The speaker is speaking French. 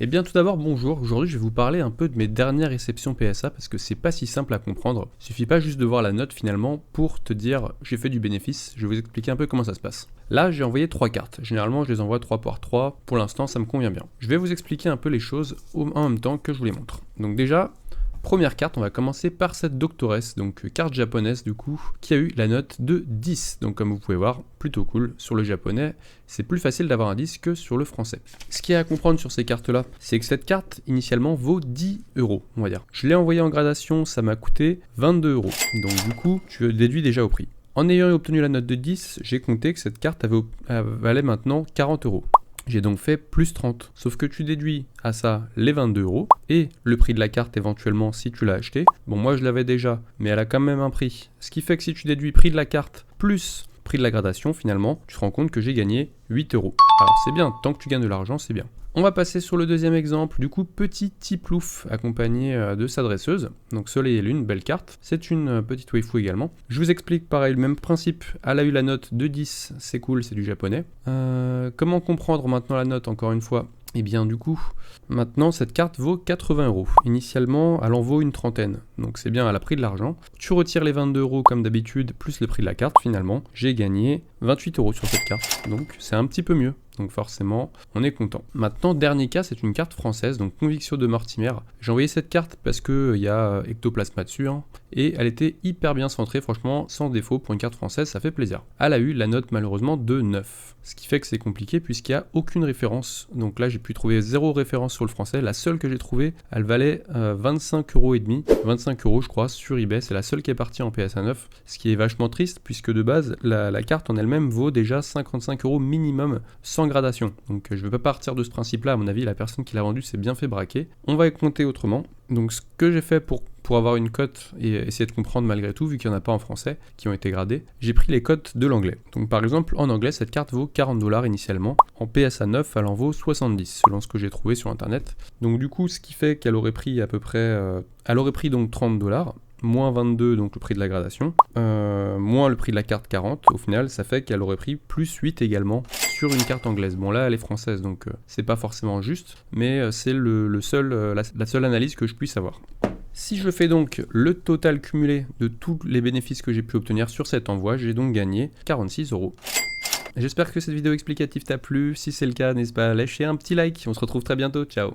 Eh bien tout d'abord bonjour, aujourd'hui je vais vous parler un peu de mes dernières réceptions PSA parce que c'est pas si simple à comprendre. Il suffit pas juste de voir la note finalement pour te dire j'ai fait du bénéfice, je vais vous expliquer un peu comment ça se passe. Là j'ai envoyé 3 cartes, généralement je les envoie 3 par 3, pour l'instant ça me convient bien. Je vais vous expliquer un peu les choses en même temps que je vous les montre. Donc déjà, première carte, on va commencer par cette Doctoress, donc carte japonaise du coup, qui a eu la note de 10. Donc comme vous pouvez voir, plutôt cool. Sur le japonais, c'est plus facile d'avoir un 10 que sur le français. Ce qu'il y a à comprendre sur ces cartes-là, c'est que cette carte, initialement, vaut 10 €, on va dire. Je l'ai envoyée en gradation, ça m'a coûté 22 €. Donc du coup, tu déduis déjà au prix. En ayant obtenu la note de 10, j'ai compté que cette carte valait maintenant 40 €. J'ai donc fait plus 30. Sauf que tu déduis à ça les 22 € et le prix de la carte éventuellement si tu l'as acheté. Bon, moi je l'avais déjà, mais elle a quand même un prix. Ce qui fait que si tu déduis prix de la carte plus prix de la gradation, finalement, tu te rends compte que j'ai gagné 8 €. Alors c'est bien, tant que tu gagnes de l'argent, c'est bien. On va passer sur le deuxième exemple, du coup petit Tiplouf accompagné de sa dresseuse, donc Soleil et Lune, belle carte, c'est une petite waifu également. Je vous explique pareil, le même principe, elle a eu la note de 10, c'est cool, c'est du japonais. Comment comprendre maintenant la note encore une fois ? Et bien du coup, maintenant cette carte vaut 80 €. Initialement, elle en vaut une trentaine, donc c'est bien, elle a pris de l'argent. Tu retires les 22 € comme d'habitude, plus le prix de la carte finalement. J'ai gagné 28 € sur cette carte, donc c'est un petit peu mieux. Donc forcément, on est content. Maintenant, dernier cas, c'est une carte française, donc Convictio de Mortimer. J'ai envoyé cette carte parce qu'il y a Ectoplasma dessus, et elle était hyper bien centrée, franchement, sans défaut pour une carte française, ça fait plaisir. Elle a eu la note malheureusement de 9, ce qui fait que c'est compliqué puisqu'il n'y a aucune référence. Donc là, j'ai pu trouver 0 référence sur le français. La seule que j'ai trouvée, elle valait 25 € et demi, 25 € je crois, sur eBay. C'est la seule qui est partie en PSA 9, ce qui est vachement triste puisque de base, la carte en elle-même vaut déjà 55 € minimum sans gradation. Donc je ne vais pas partir de ce principe-là, à mon avis, la personne qui l'a vendu s'est bien fait braquer. On va y compter autrement. Donc ce que j'ai fait pour avoir une cote et essayer de comprendre malgré tout, vu qu'il n'y en a pas en français qui ont été gradés, j'ai pris les cotes de l'anglais. Donc par exemple, en anglais, cette carte vaut 40 $ initialement. En PSA 9, elle en vaut 70, selon ce que j'ai trouvé sur internet. Donc du coup, ce qui fait qu'elle aurait pris à peu près... elle aurait pris donc 30 $, moins 22, donc le prix de la gradation, moins le prix de la carte 40, au final, ça fait qu'elle aurait pris plus 8 également sur une carte anglaise. Bon là, elle est française, donc c'est pas forcément juste, mais c'est la seule analyse que je puisse avoir. Si je fais donc le total cumulé de tous les bénéfices que j'ai pu obtenir sur cet envoi, j'ai donc gagné 46 €. J'espère que cette vidéo explicative t'a plu. Si c'est le cas, n'hésite pas à lâcher un petit like. On se retrouve très bientôt. Ciao.